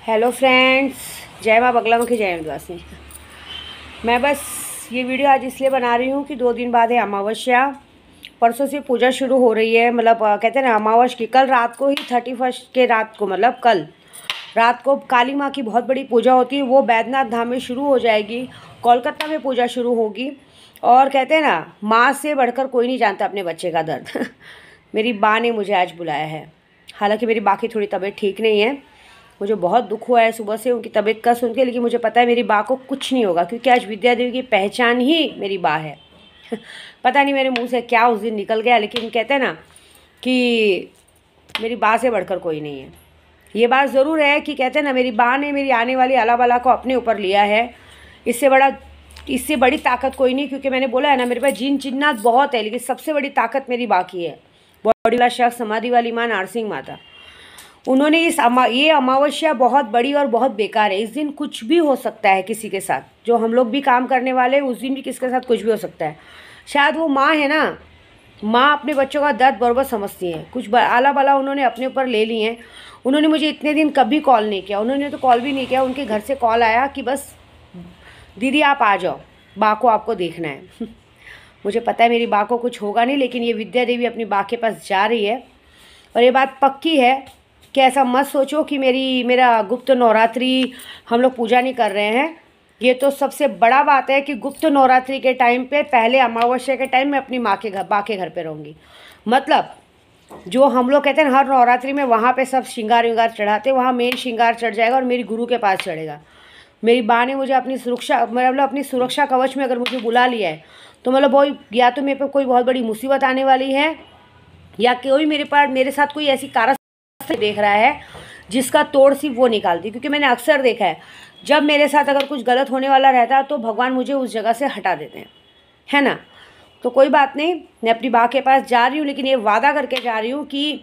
Hello friends, जय माँ बगलामुखी, जय विंध्यवासिनी। मैं बस ये वीडियो आज इसलिए बना रही हूँ कि 2 दिन बाद है अमावस्या। परसों से पूजा शुरू हो रही है, मतलब कहते हैं ना अमावस्या की कल रात को ही 31 के रात को, मतलब कल रात को काली माँ की बहुत बड़ी पूजा होती है। वो बैद्यनाथ धाम में शुरू हो जाएगी, कोलकाता में पूजा शुरू होगी। और कहते हैं ना माँ से बढ़कर कोई नहीं जानता अपने बच्चे का दर्द। मेरी माँ ने मुझे आज बुलाया है। हालांकि मेरी बाकी थोड़ी तबीयत ठीक नहीं है, मुझे बहुत दुख हुआ है सुबह से उनकी तबीयत का सुन के, लेकिन मुझे पता है मेरी बा को कुछ नहीं होगा, क्योंकि आज विद्या देवी की पहचान ही मेरी बा है। पता नहीं मेरे मुंह से क्या उस दिन निकल गया, लेकिन कहते हैं ना कि मेरी बा से बढ़कर कोई नहीं है। ये बात ज़रूर है कि कहते हैं ना मेरी बा ने मेरी आने वाली आला बला को अपने ऊपर लिया है। इससे बड़ी ताकत कोई नहीं, क्योंकि मैंने बोला है ना मेरे पास जिन जिन्नात बहुत है, लेकिन सबसे बड़ी ताकत मेरी बा की है। बॉडी वाला शख्स, समाधि वाली माँ, नारसिंह माता। उन्होंने ये अमावस्या बहुत बड़ी और बहुत बेकार है। इस दिन कुछ भी हो सकता है किसी के साथ। जो हम लोग भी काम करने वाले हैं उस दिन भी किसके साथ कुछ भी हो सकता है। शायद वो माँ है ना, माँ अपने बच्चों का दर्द बरोबर समझती है। कुछ आला बला उन्होंने अपने ऊपर ले ली हैं। उन्होंने मुझे इतने दिन कभी कॉल नहीं किया, उन्होंने तो कॉल भी नहीं किया। उनके घर से कॉल आया कि बस दीदी आप आ जाओ, बा को आपको देखना है। मुझे पता है मेरी बा को कुछ होगा नहीं, लेकिन ये विद्या देवी अपनी बा के पास जा रही है। और ये बात पक्की है कि ऐसा मत सोचो कि मेरा गुप्त नवरात्रि हम लोग पूजा नहीं कर रहे हैं। ये तो सबसे बड़ा बात है कि गुप्त नवरात्रि के टाइम पे, पहले अमावस्या के टाइम में अपनी बा के घर पे रहूँगी। मतलब जो हम लोग कहते हैं हर नवरात्रि में वहाँ पे सब श्रृंगार विंगार चढ़ाते, वहाँ मेन श्रृंगार चढ़ जाएगा और मेरी गुरु के पास चढ़ेगा। मेरी बा ने मुझे अपनी सुरक्षा कवच में अगर मुझे बुला लिया है, तो मतलब वो या तो मेरे पे कोई बहुत बड़ी मुसीबत आने वाली है, या कोई मेरे साथ कोई ऐसी देख रहा है जिसका तोड़ सिर्फ वो निकालती। क्योंकि मैंने अक्सर देखा है जब मेरे साथ अगर कुछ गलत होने वाला रहता है तो भगवान मुझे उस जगह से हटा देते हैं, है ना। तो कोई बात नहीं, मैं अपनी बा के पास जा रही हूँ, लेकिन ये वादा करके जा रही हूँ कि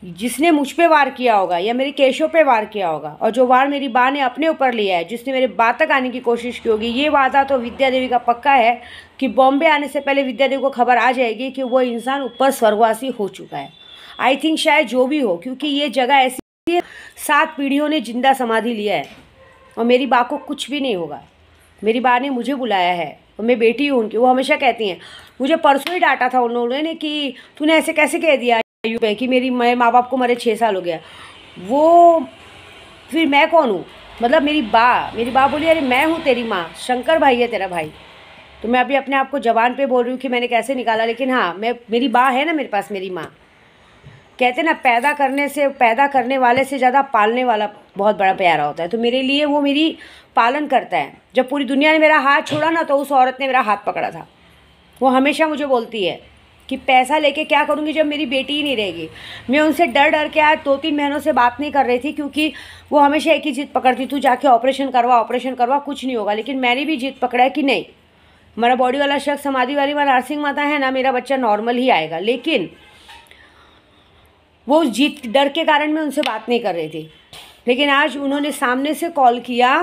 जिसने मुझ पे वार किया होगा या मेरे केशों पे वार किया होगा, और जो वार मेरी बा ने अपने ऊपर लिया है, जिसने मेरे बा तक आने की कोशिश की होगी, ये वादा तो विद्या देवी का पक्का है कि बॉम्बे आने से पहले विद्या देवी को खबर आ जाएगी कि वो इंसान ऊपर स्वर्गवासी हो चुका है। आई थिंक शायद जो भी हो, क्योंकि ये जगह ऐसी है 7 पीढ़ियों ने जिंदा समाधि लिया है और मेरी बा को कुछ भी नहीं होगा। मेरी बा ने मुझे बुलाया है और मैं बेटी हूँ उनकी। वो हमेशा कहती हैं, मुझे परसों ही डांटा था उन लोगों ने कि तूने ऐसे कैसे कह दिया पे कि मेरे माँ बाप को मरे 6 साल हो गया। वो फिर मैं कौन हूँ? मतलब मेरी बा बोली अरे मैं हूँ तेरी माँ, शंकर भाई है तेरा भाई। तो मैं अभी अपने आप को जबान पे बोल रही हूँ कि मैंने कैसे निकाला, लेकिन हाँ मेरी बा है ना मेरे पास, मेरी माँ। कहते ना पैदा करने वाले से ज़्यादा पालने वाला बहुत बड़ा प्यारा होता है। तो मेरे लिए वो मेरी पालन करता है। जब पूरी दुनिया ने मेरा हाथ छोड़ा ना, तो उस औरत ने मेरा हाथ पकड़ा था। वो हमेशा मुझे बोलती है कि पैसा लेके क्या करूँगी जब मेरी बेटी ही नहीं रहेगी। मैं उनसे डर के आज 2-3 महीनों से बात नहीं कर रही थी, क्योंकि वो हमेशा एक ही जिद पकड़ती, तू जाके ऑपरेशन करवा, कुछ नहीं होगा। लेकिन मैंने भी जिद पकड़ा है कि नहीं, हमारा बॉडी वाला शख्स, समाधि वाली माँ, नारसिंह माता है ना, मेरा बच्चा नॉर्मल ही आएगा। लेकिन वो जीत डर के कारण मैं उनसे बात नहीं कर रही थी। लेकिन आज उन्होंने सामने से कॉल किया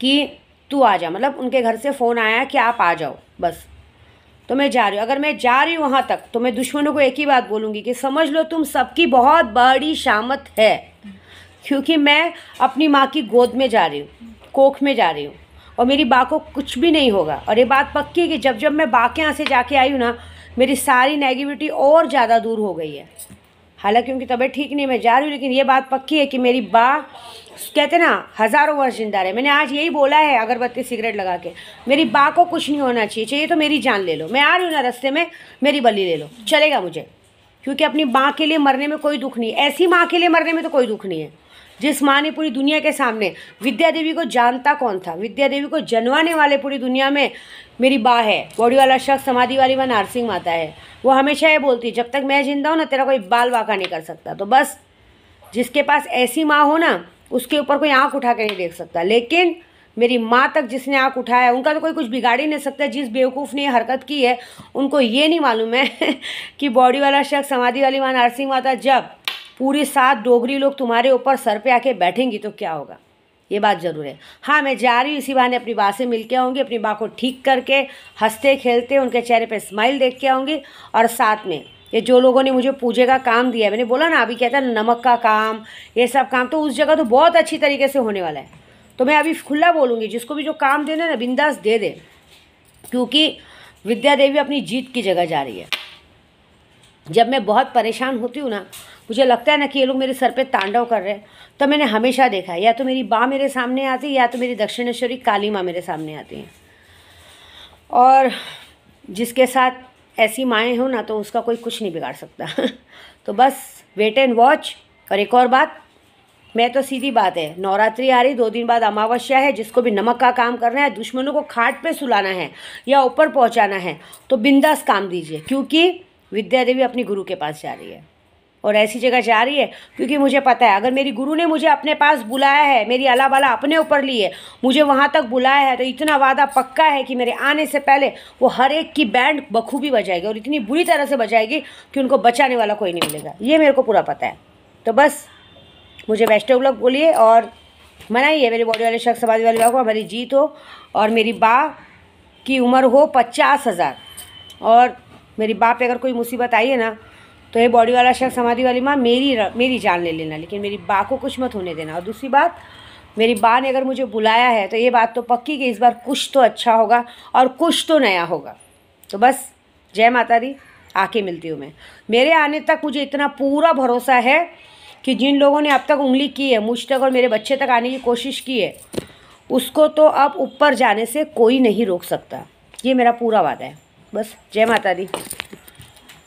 कि तू आ जा, मतलब उनके घर से फ़ोन आया कि आप आ जाओ बस। तो मैं जा रही हूँ। अगर मैं जा रही हूँ वहाँ तक, तो मैं दुश्मनों को एक ही बात बोलूँगी कि समझ लो तुम सबकी बहुत बड़ी शामत है, क्योंकि मैं अपनी माँ की गोद में जा रही हूँ, कोख में जा रही हूँ, और मेरी बा को कुछ भी नहीं होगा। और ये बात पक्की है कि जब मैं बा के यहाँ से जाके आई हूँ ना, मेरी सारी नेगेटिविटी और ज़्यादा दूर हो गई है। हालांकि उनकी तबीयत ठीक नहीं, मैं जा रही हूँ, लेकिन ये बात पक्की है कि मेरी बा कहते ना हज़ारों वर्ष जिंदा रहे। मैंने आज यही बोला है अगरबत्ती सिगरेट लगा के, मेरी बा को कुछ नहीं होना चाहिए तो मेरी जान ले लो। मैं आ रही हूँ ना रास्ते में, मेरी बलि ले लो, चलेगा मुझे। क्योंकि अपनी माँ के लिए मरने में कोई दुख नहीं है, ऐसी माँ के लिए मरने में तो कोई दुख नहीं है जिस माँ ने पूरी दुनिया के सामने, विद्या देवी को जानता कौन था, विद्या देवी को जनवाने वाले पूरी दुनिया में मेरी बा है। बॉडी वाला शख्स, समाधि वाली माँ, नारसिंह माता है। वो हमेशा ये बोलती है जब तक मैं जिंदा हूँ ना, तेरा कोई बाल वाका नहीं कर सकता। तो बस जिसके पास ऐसी माँ हो ना, उसके ऊपर कोई आँख उठा के नहीं देख सकता। लेकिन मेरी माँ तक जिसने आँख उठाया, उनका तो कोई कुछ बिगाड़ ही नहीं सकता। जिस बेवकूफ़ ने ये हरकत की है, उनको ये नहीं मालूम है कि बॉडी वाला शख्स, समाधि वाली माँ, नारसिंह माता, जब पूरी 7 डोगरी लोग तुम्हारे ऊपर सर पे आके बैठेंगी तो क्या होगा। ये बात ज़रूर है। हाँ, मैं जा रही हूँ, इसी बहाने अपनी बा से मिल के आऊँगी, अपनी बा को ठीक करके हंसते खेलते उनके चेहरे पे स्माइल देख के आऊँगी, और साथ में ये जो लोगों ने मुझे पूजे का काम दिया है, मैंने बोला ना अभी कहता है नमक का काम, ये सब काम तो उस जगह तो बहुत अच्छी तरीके से होने वाला है। तो मैं अभी खुला बोलूँगी, जिसको भी जो काम देना ना बिंदास दे दे, क्योंकि विद्या देवी अपनी जीत की जगह जा रही है। जब मैं बहुत परेशान होती हूँ ना, मुझे लगता है ना कि ये लोग मेरे सर पे तांडव कर रहे हैं, तो मैंने हमेशा देखा है या तो मेरी माँ मेरे सामने आती है या तो मेरी दक्षिणेश्वरी काली माँ मेरे सामने आती हैं। और जिसके साथ ऐसी माएँ हो ना तो उसका कोई कुछ नहीं बिगाड़ सकता। तो बस वेट एंड वॉच। और एक और बात, मैं तो सीधी बात है, नवरात्रि आ रही, 2 दिन बाद अमावस्या है, जिसको भी नमक का काम करना है, दुश्मनों को खाट पे सुलाना है या ऊपर पहुंचाना है तो बिंदास काम दीजिए, क्योंकि विद्या देवी अपनी गुरु के पास जा रही है और ऐसी जगह जा रही है क्योंकि मुझे पता है अगर मेरी गुरु ने मुझे अपने पास बुलाया है, मेरी अला बाला अपने ऊपर ली है, मुझे वहाँ तक बुलाया है, तो इतना वादा पक्का है कि मेरे आने से पहले वो हर एक की बैंड बखूबी बजाएगी और इतनी बुरी तरह से बजाएगी कि उनको बचाने वाला कोई नहीं मिलेगा। ये मेरे को पूरा पता है। तो बस मुझे वैष्णव लोग बोलिए और मनाइए मेरे बॉडी वाले शख्स समाधि वाले को, हमारी जीत हो और मेरी बा की उम्र हो 50,000। और मेरी बा पे अगर कोई मुसीबत आई है ना तो ये बॉडी वाला शख्स समाधि वाली माँ मेरी जान ले लेना, लेकिन मेरी बा को कुछ मत होने देना। और दूसरी बात, मेरी बा ने अगर मुझे बुलाया है तो ये बात तो पक्की कि इस बार कुछ तो अच्छा होगा और कुछ तो नया होगा। तो बस जय माता दी, आके मिलती हूँ मैं। मेरे आने तक मुझे इतना पूरा भरोसा है कि जिन लोगों ने अब तक उंगली की है मुझ तक और मेरे बच्चे तक आने की कोशिश की है, उसको तो अब ऊपर जाने से कोई नहीं रोक सकता। ये मेरा पूरा वादा है। बस जय माता दी।